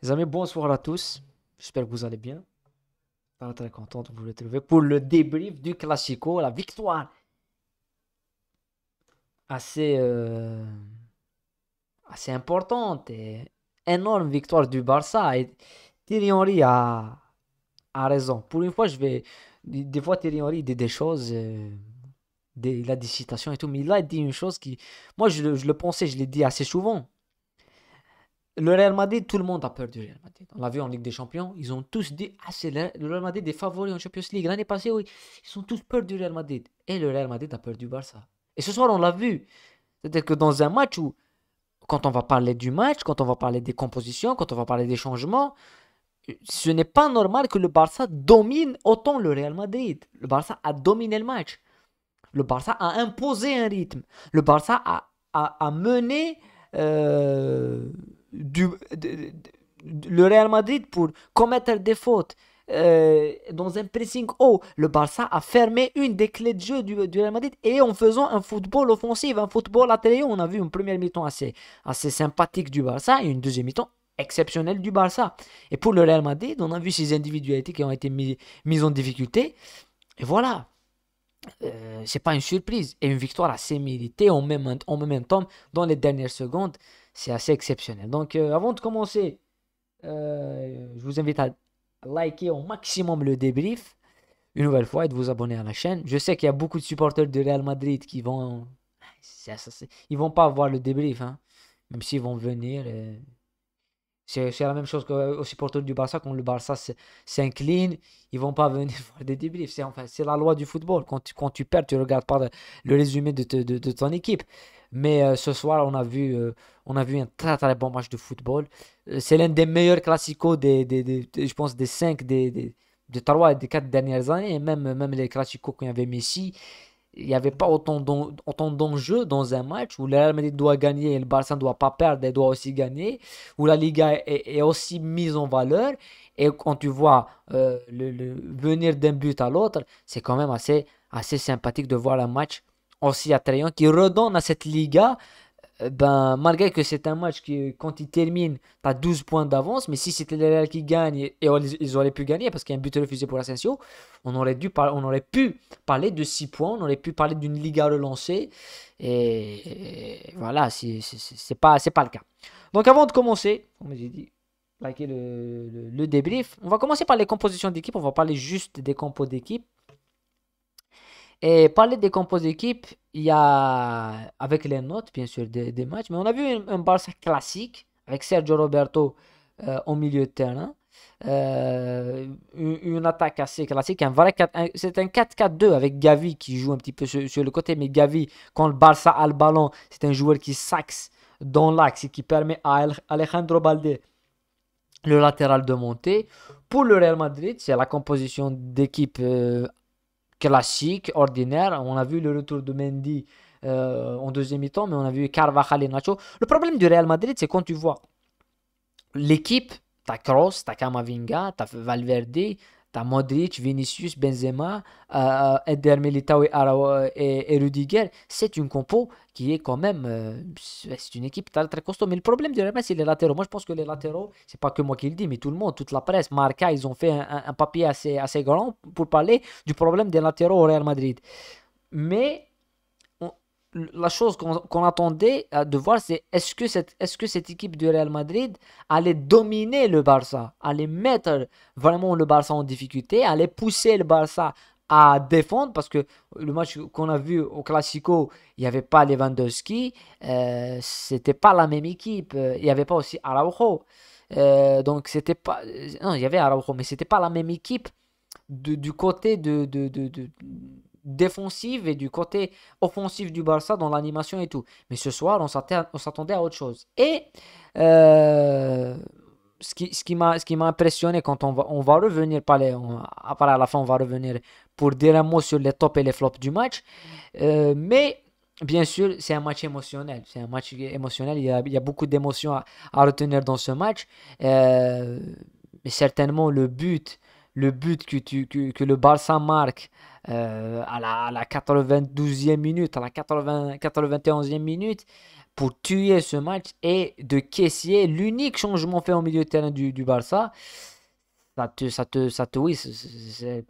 Les amis, bonsoir à tous. J'espère que vous allez bien. Très très content de vous retrouver pour le débrief du Classico, la victoire assez, assez importante et énorme victoire du Barça. Et Thierry Henry a raison. Pour une fois, des fois, Thierry Henry dit des choses, il a des citations et tout, mais il a dit une chose qui. Moi, je le pensais, je l'ai dit assez souvent. Le Real Madrid, tout le monde a peur du Real Madrid. On l'a vu en Ligue des Champions, ils ont tous dit ah, c'est le Real Madrid des favoris en Champions League. L'année passée, oui, ils ont tous peur du Real Madrid. Et le Real Madrid a peur du Barça. Et ce soir, on l'a vu. C'est-à-dire que dans un match où, quand on va parler du match, quand on va parler des compositions, quand on va parler des changements, ce n'est pas normal que le Barça domine autant le Real Madrid. Le Barça a dominé le match. Le Barça a imposé un rythme. Le Barça a mené du, de- le Real Madrid pour commettre des fautes. Dans un pressing haut, le Barça a fermé une des clés de jeu du Real Madrid et en faisant un football offensif, un football latérien, on a vu une première mi-temps assez sympathique du Barça et une deuxième mi-temps exceptionnelle du Barça. Et pour le Real Madrid, on a vu ces individualités qui ont été mises en difficulté. Et voilà, c'est pas une surprise. Et une victoire assez méritée en même temps dans les dernières secondes. C'est assez exceptionnel. Donc, avant de commencer, je vous invite à liker au maximum le débrief. Une nouvelle fois et de vous abonner à la chaîne. Je sais qu'il y a beaucoup de supporters de Real Madrid qui vont. Ils vont pas voir le débrief, hein. Même s'ils vont venir. C'est la même chose qu'aux supporters du Barça. Quand le Barça s'incline, ils vont pas venir voir des débriefs. C'est la loi du football. Quand tu perds, tu regardes pas le résumé de ton équipe. Mais ce soir, on a vu un très très bon match de football. C'est l'un des meilleurs classicos je pense, des 5, des 3 et des 4 dernières années. Et même les classicos quand il y avait Messi, il n'y avait pas autant d'enjeux dans un match où le Real Madrid doit gagner et le Barça ne doit pas perdre et doit aussi gagner, où la Liga est aussi mise en valeur. Et quand tu vois venir d'un but à l'autre, c'est quand même assez sympathique de voir un match aussi attrayant qui redonne à cette Liga ben, malgré que c'est un match qui, quand il termine, tu as 12 points d'avance, mais si c'était le Real qui gagne ils auraient pu gagner parce qu'il y a un but refusé pour Asensio, on aurait pu parler de 6 points, on aurait pu parler d'une Liga relancée. Et voilà, c'est pas le cas. Donc avant de commencer, comme j'ai dit, liker le débrief, on va commencer par les compositions d'équipe, on va parler juste des compos d'équipe. Et parler des compos d'équipe, il y a, avec les notes, bien sûr, des matchs, mais on a vu un Barça classique avec Sergio Roberto au milieu de terrain. Une attaque assez classique, c'est un 4-4-2 avec Gavi qui joue un petit peu sur le côté, mais Gavi, quand le Barça a le ballon, c'est un joueur qui s'axe dans l'axe et qui permet à Alejandro Balde, le latéral, de monter. Pour le Real Madrid, c'est la composition d'équipe classique, ordinaire. On a vu le retour de Mendy en deuxième mi-temps, mais on a vu Carvajal et Nacho. Le problème du Real Madrid, c'est quand tu vois l'équipe, t'as Kroos, t'as Camavinga, t'as Valverde, t'as Modric, Vinicius, Benzema, Eder Militao et Rudiger. C'est une compo qui est quand même, c'est une équipe très, très costaud. Mais le problème du Real Madrid, c'est les latéraux. Moi, je pense que les latéraux, c'est pas que moi qui le dis, mais tout le monde, toute la presse, Marca, ils ont fait un papier assez grand pour parler du problème des latéraux au Real Madrid. Mais on- la chose qu'on attendait de voir, c'est est-ce que cette équipe du Real Madrid allait dominer le Barça, allait mettre vraiment le Barça en difficulté, allait pousser le Barça à défendre, parce que le match qu'on a vu au Classico, il n'y avait pas Lewandowski, c'était pas la même équipe, il n'y avait pas aussi Araujo. Donc c'était pas, non, il y avait Araujo, mais c'était pas la même équipe du côté défensive et du côté offensif du Barça dans l'animation et tout. Mais ce soir, on s'attendait à autre chose. Et euh, ce qui m'a impressionné quand on va revenir, après à la fin, on va revenir pour dire un mot sur les tops et les flops du match. Mais bien sûr, c'est un match émotionnel. C'est un match émotionnel. Il y a beaucoup d'émotions à retenir dans ce match. Euh, mais certainement, le but que le Barça marque à la 92e minute, à la 91e minute, pour tuer ce match et de caissier. L'unique changement fait au milieu de terrain du Barça, oui,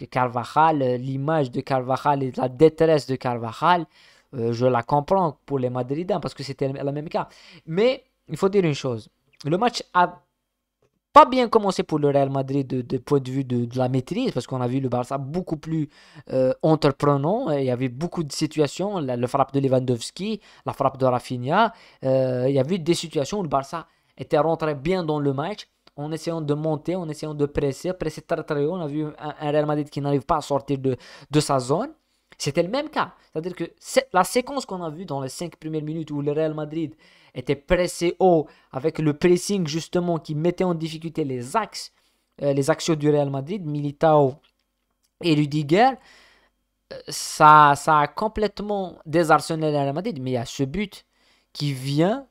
Carvajal, l'image de Carvajal et la détresse de Carvajal, je la comprends pour les Madridiens parce que c'était la même cas. Mais il faut dire une chose, le match a pas bien commencé pour le Real Madrid de point de vue de la maîtrise, parce qu'on a vu le Barça beaucoup plus entreprenant. Il y avait beaucoup de situations, le frappe de Lewandowski, la frappe de Rafinha. Il y avait des situations où le Barça était rentré bien dans le match, en essayant de monter, en essayant de presser très très haut. On a vu un Real Madrid qui n'arrive pas à sortir de sa zone. C'était le même cas. C'est-à-dire que la séquence qu'on a vue dans les 5 premières minutes où le Real Madrid était pressé haut avec le pressing justement qui mettait en difficulté les axes, les actions du Real Madrid, Militao et Rudiger, ça a complètement désarçonné le Real Madrid. Mais il y a ce but qui vient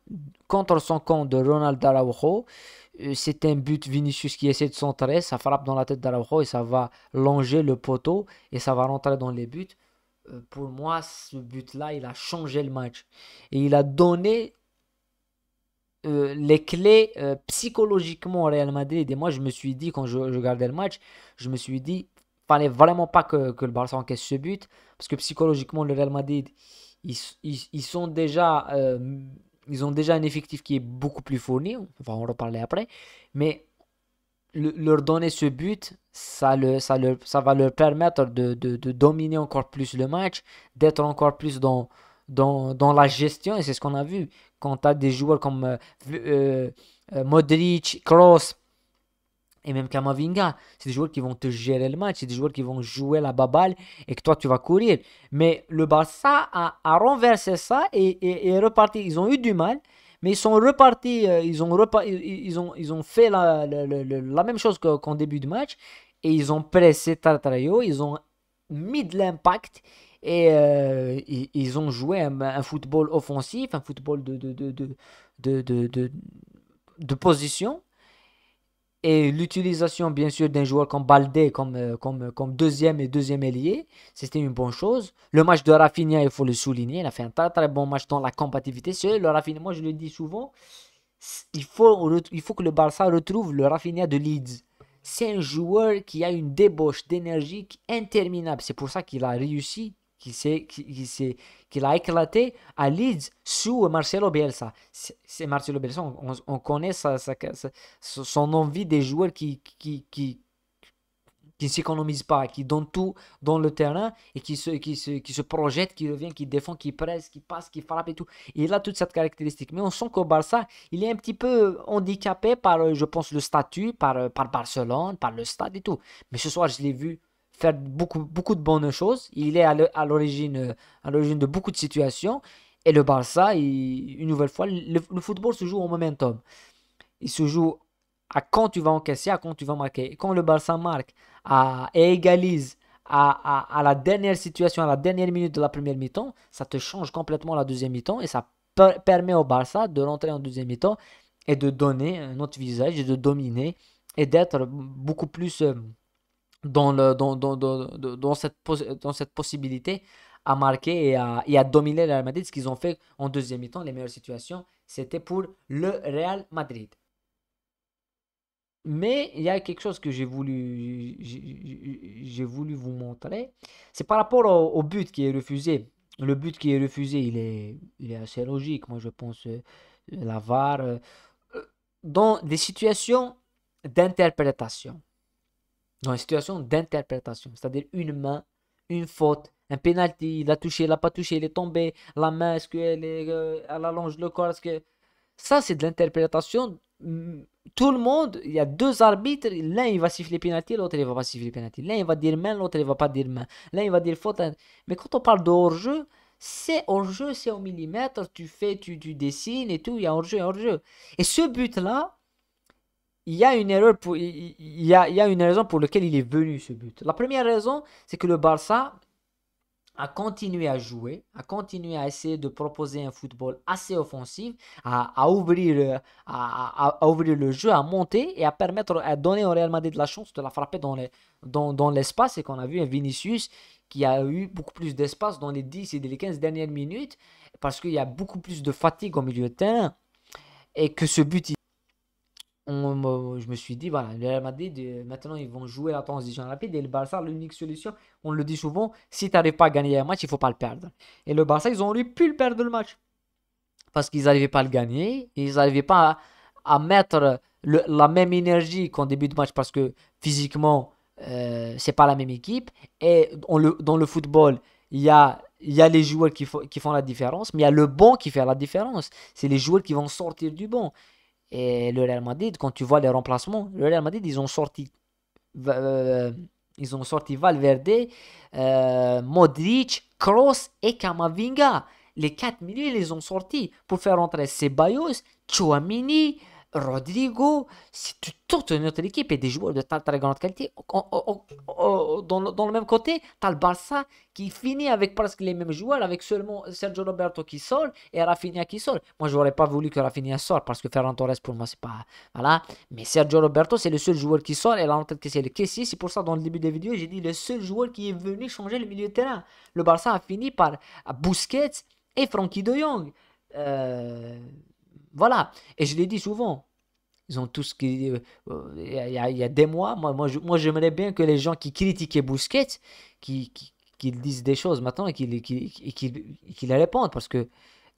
contre son camp de Ronald Araujo. C'est un but Vinicius qui essaie de centrer, ça frappe dans la tête d'Araujo et ça va longer le poteau et ça va rentrer dans les buts. Pour moi, ce but-là, il a changé le match. Et il a donné les clés psychologiquement au Real Madrid. Et moi, je me suis dit, quand je regardais le match, je me suis dit, fallait vraiment pas que le Barça encaisse ce but. Parce que psychologiquement, le Real Madrid, ils sont déjà, ils ont déjà un effectif qui est beaucoup plus fourni. On va en reparler après. Mais leur donner ce but, ça va leur permettre de dominer encore plus le match, d'être encore plus dans la gestion. Et c'est ce qu'on a vu. Quand tu as des joueurs comme Modric, Kroos et même Kamavinga, c'est des joueurs qui vont te gérer le match, c'est des joueurs qui vont jouer la baballe et que toi tu vas courir. Mais le Barça a renversé ça et est reparti. Ils ont eu du mal, mais ils sont repartis, ils ont fait la même chose qu'en début de match et ils ont pressé Tartario, ils ont mis de l'impact et ils ont joué un football offensif, un football de, de, de position et l'utilisation, bien sûr, d'un joueur comme Baldé comme deuxième et deuxième ailier, c'était une bonne chose. Le match de Rafinha, il faut le souligner, il a fait un très très bon match dans la compatibilité. C'est le Rafinha, moi je le dis souvent, il faut que le Barça retrouve le Rafinha de Leeds. C'est un joueur qui a une débauche d'énergie interminable. C'est pour ça qu'il a réussi, qu'il a éclaté à Leeds sous Marcelo Bielsa. C'est Marcelo Bielsa, on connaît son envie des joueurs qui ne s'économisent pas, qui donnent tout dans le terrain et qui se projettent, qui revient, qui défend, qui presse, qui passe, qui frappe et tout. Et il a toute cette caractéristique. Mais on sent qu'au Barça, il est un petit peu handicapé par, je pense, le statut, par Barcelone, par le stade et tout. Mais ce soir, je l'ai vu faire beaucoup de bonnes choses. Il est à l'origine de beaucoup de situations. Et le Barça, une nouvelle fois, le football se joue au momentum. Il se joue à quand tu vas encaisser, à quand tu vas marquer. Et quand le Barça marque et égalise à la dernière situation, à la dernière minute de la première mi-temps, ça te change complètement la deuxième mi-temps et ça permet au Barça de rentrer en deuxième mi-temps et de donner un autre visage et de dominer et d'être beaucoup plus dans cette possibilité à marquer et à dominer le Real Madrid. Ce qu'ils ont fait en deuxième mi-temps, les meilleures situations, c'était pour le Real Madrid. Mais il y a quelque chose que j'ai voulu vous montrer. C'est par rapport au but qui est refusé. Le but qui est refusé, il est assez logique. Moi, je pense la VAR. Dans des situations d'interprétation. Dans une situation d'interprétation. C'est-à-dire une main, une faute, un penalty, il a touché, il n'a pas touché, il est tombé. La main, est-ce elle allonge le corps? Est-ce que ça, c'est de l'interprétation. Tout le monde, il y a deux arbitres, l'un il va siffler penalty, l'autre il va pas siffler penalty. L'un il va dire main, l'autre il va pas dire main. L'un il va dire faute. Mais quand on parle de hors-jeu, c'est hors-jeu, c'est au millimètre, tu dessines et tout, il y a hors-jeu, hors-jeu. Et ce but-là, il y a une erreur il y a une raison pour laquelle il est venu ce but. La première raison, c'est que le Barça à continuer à jouer, à continuer à essayer de proposer un football assez offensif, à ouvrir, à ouvrir le jeu, à monter et à permettre, à donner au Real Madrid la chance de la frapper dans l'espace. Et qu'on a vu un Vinicius qui a eu beaucoup plus d'espace dans les 10 et les 15 dernières minutes parce qu'il y a beaucoup plus de fatigue au milieu de terrain et que ce but, je me suis dit, voilà, le Real Madrid, maintenant, ils vont jouer la transition rapide. Et le Barça, l'unique solution, on le dit souvent, si tu n'arrives pas à gagner un match, il ne faut pas le perdre. Et le Barça, ils ont pu le perdre le match. Parce qu'ils n'arrivaient pas à le gagner. Ils n'arrivaient pas à mettre la même énergie qu'en début de match. Parce que physiquement, c'est pas la même équipe. Et dans le football, il y a les joueurs qui font la différence. Mais il y a le bon qui fait la différence. C'est les joueurs qui vont sortir du bon. Et le Real Madrid, quand tu vois les remplacements, le Real Madrid, euh, ils ont sorti Valverde, Modric, Kroos et Camavinga. Les quatre milieux, ils les ont sortis pour faire entrer Ceballos, Chouamini, Rodrigo. C'est toute notre équipe et des joueurs de très, très grande qualité. Dans le même côté, tu as le Barça qui finit avec presque les mêmes joueurs, avec seulement Sergio Roberto qui sort et Rafinha qui sort. Moi, je n'aurais pas voulu que Rafinha sorte parce que Ferran Torres, pour moi, c'est pas. Voilà. Mais Sergio Roberto, c'est le seul joueur qui sort et là, en tête que c'est le Kessie. C'est pour ça, dans le début des vidéos, j'ai dit le seul joueur qui est venu changer le milieu de terrain. Le Barça a fini par Busquets et Frankie de Jong. Euh, voilà. Et je l'ai dit souvent. Ils ont tous qui. Il y a des mois, moi j'aimerais bien que les gens qui critiquaient Busquets, qu'ils disent des choses maintenant et qu'ils les répondent. Parce que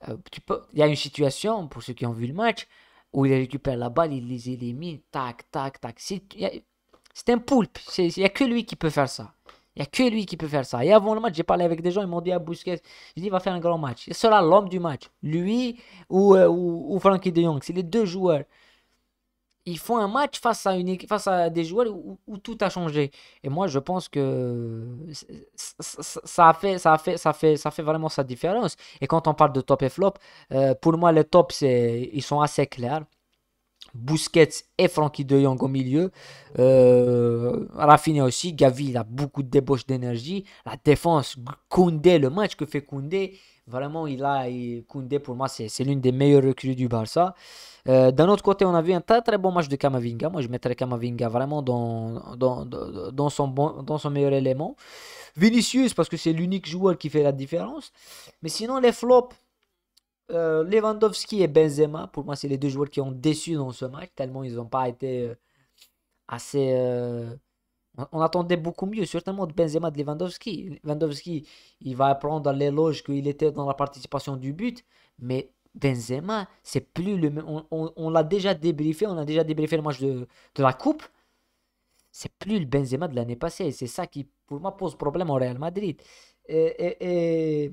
il y a une situation, pour ceux qui ont vu le match, où il récupère la balle, il les élimine, tac, tac, tac. C'est un poulpe. Il n'y a que lui qui peut faire ça. Il n'y a que lui qui peut faire ça. Et avant le match, j'ai parlé avec des gens, ils m'ont dit à Busquets, je dis, il va faire un grand match. Il sera l'homme du match. Lui ou Frankie de Jong. C'est les deux joueurs. Ils font un match face à des joueurs où tout a changé. Et moi, je pense que ça fait vraiment sa différence. Et quand on parle de top et flop, pour moi, les tops, ils sont assez clairs. Busquets et Frankie de Jong au milieu. Rafinha aussi. Gavi, il a beaucoup de débauche d'énergie. La défense, Koundé, le match que fait Koundé, vraiment, Koundé, pour moi, c'est l'une des meilleures recrues du Barça. D'un autre côté, on a vu un très très bon match de Camavinga. Moi, je mettrais Camavinga vraiment dans son meilleur élément. Vinicius, parce que c'est l'unique joueur qui fait la différence. Mais sinon, les flops, Lewandowski et Benzema, pour moi, c'est les deux joueurs qui ont déçu dans ce match, tellement ils n'ont pas été assez. On attendait beaucoup mieux, certainement de Benzema, de Lewandowski. Lewandowski, il va prendre l'éloge qu'il était dans la participation du but, mais Benzema, c'est plus le même. On l'a déjà débriefé, on a déjà débriefé le match de la Coupe. C'est plus le Benzema de l'année passée. C'est ça qui, pour moi, pose problème au Real Madrid. Et, et,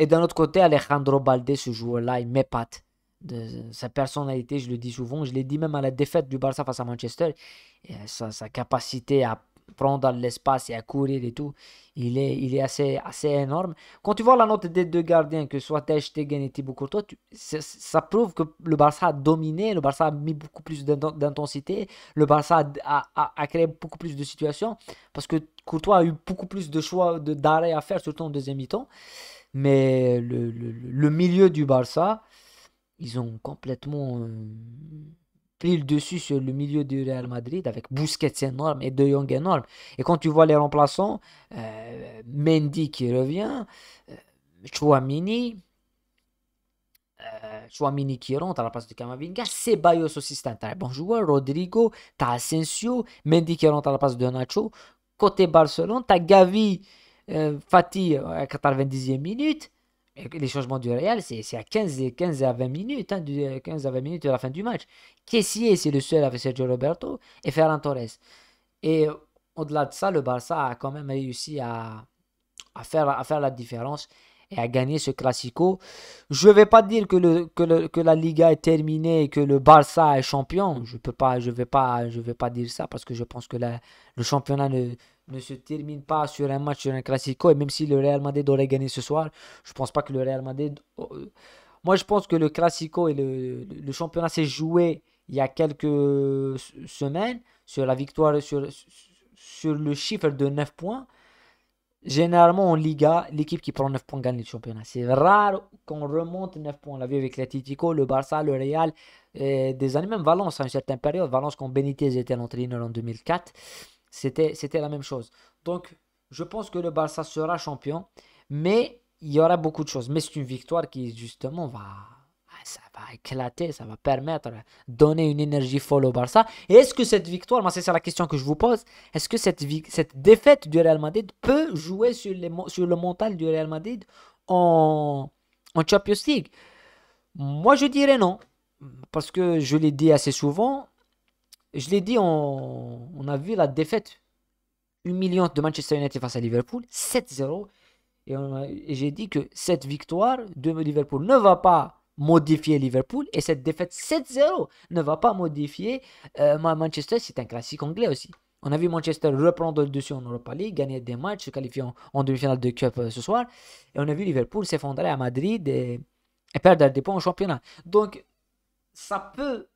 et d'un autre côté, Alejandro Balde, ce joueur-là, il m'épate. De sa personnalité, je le dis souvent, je l'ai dit même à la défaite du Barça face à Manchester, et sa capacité à prendre l'espace et à courir et tout, il est assez énorme. Quand tu vois la note des deux gardiens, que ce soit Ter Stegen et Thibaut Courtois, ça prouve que le Barça a dominé, le Barça a mis beaucoup plus d'intensité, le Barça a créé beaucoup plus de situations, parce que Courtois a eu beaucoup plus de choix d'arrêt à faire, surtout en deuxième mi-temps. Mais le milieu du Barça, ils ont complètement pris le dessus sur le milieu du Real Madrid avec Busquets énorme et De Jong énorme. Et quand tu vois les remplaçants, Mendy qui revient, euh, Chouamini, Chouamini qui rentre à la place de Camavinga, Ceballos aussi c'est un très bon joueur, Rodrigo, t'as Asensio, Mendy qui rentre à la place de Nacho. Côté Barcelone, t'as Gavi, Fati à 90e minute. Et les changements du Real, c'est à 15 à 20 minutes, 15 à 20 minutes de la fin du match. Kessié, c'est le seul avec Sergio Roberto et Ferran Torres. Et au-delà de ça, le Barça a quand même réussi à faire la différence et à gagner ce Classico. Je ne vais pas dire que la Liga est terminée et que le Barça est champion. Je vais pas dire ça parce que je pense que le championnat ne se termine pas sur un match, sur un Classico. Et même si le Real Madrid aurait gagné ce soir, je pense pas que le Real Madrid. Moi, je pense que le Classico et le championnat s'est joué il y a quelques semaines sur la victoire, sur le chiffre de 9 points. Généralement, en Liga, l'équipe qui prend 9 points gagne le championnat. C'est rare qu'on remonte 9 points. On l'a vu avec l'Atlético, le Barça, le Real, des années, même Valence à une certaine période. Valence, quand Benitez était l'entraîneur en 2004, c'était la même chose. Donc, je pense que le Barça sera champion, mais il y aura beaucoup de choses. Mais c'est une victoire qui, justement, ça va éclater, ça va permettre de donner une énergie folle au Barça. Et est-ce que cette victoire, moi c'est ça la question que je vous pose, est-ce que cette défaite du Real Madrid peut jouer sur le mental du Real Madrid en, en Champions League? Moi je dirais non, parce que je l'ai dit assez souvent, je l'ai dit, on a vu la défaite humiliante de Manchester United face à Liverpool, 7-0. Et j'ai dit que cette victoire de Liverpool ne va pas modifier Liverpool et cette défaite 7-0 ne va pas modifier Manchester. C'est un classique anglais aussi. On a vu Manchester reprendre le dessus en Europa League, gagner des matchs, se qualifier en demi-finale de Cup ce soir. Et on a vu Liverpool s'effondrer à Madrid et perdre des points au championnat. Donc, ça peut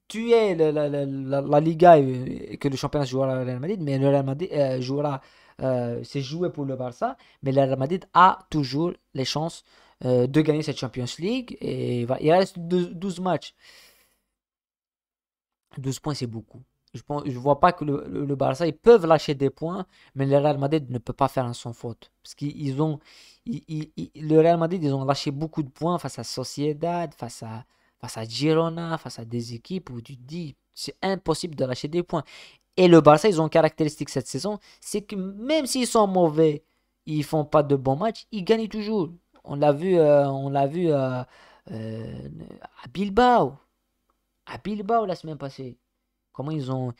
tuer la Liga et que le championnat jouera au Real Madrid, mais le Real Madrid jouera, c'est joué pour le Barça, mais le Real Madrid a toujours les chances de gagner cette Champions League. Et il reste 12 matchs. 12 points, c'est beaucoup. Je vois pas que le Barça, ils peuvent lâcher des points, mais le Real Madrid ne peut pas faire un sans faute. Parce qu'ils ont, le Real Madrid, ils ont lâché beaucoup de points face à Sociedad, face à Girona, face à des équipes où tu te dis, c'est impossible de lâcher des points. Et le Barça, ils ont une caractéristique cette saison, c'est que même s'ils sont mauvais, ils font pas de bons matchs, ils gagnent toujours. On l'a vu à Bilbao. À Bilbao la semaine passée. Comment ils sont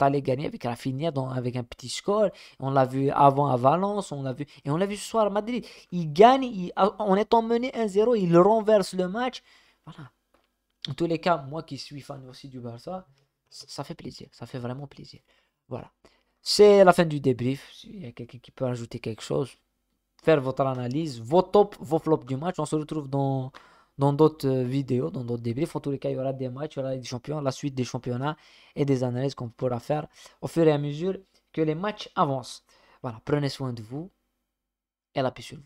allés gagner avec Rafinha avec un petit score. On l'a vu avant à Valence, et on l'a vu ce soir à Madrid. Ils gagnent, en étant mené 1-0, ils renversent le match. Voilà. En tous les cas, moi qui suis fan aussi du Barça, ça fait plaisir, ça fait vraiment plaisir. Voilà. C'est la fin du débrief. S'il y a quelqu'un qui peut ajouter quelque chose, faire votre analyse, vos tops, vos flops du match. On se retrouve dans d'autres vidéos, dans d'autres débriefs. En tous les cas, il y aura des matchs, il y aura des champions, la suite des championnats et des analyses qu'on pourra faire au fur et à mesure que les matchs avancent. Voilà, prenez soin de vous et la paix sur vous.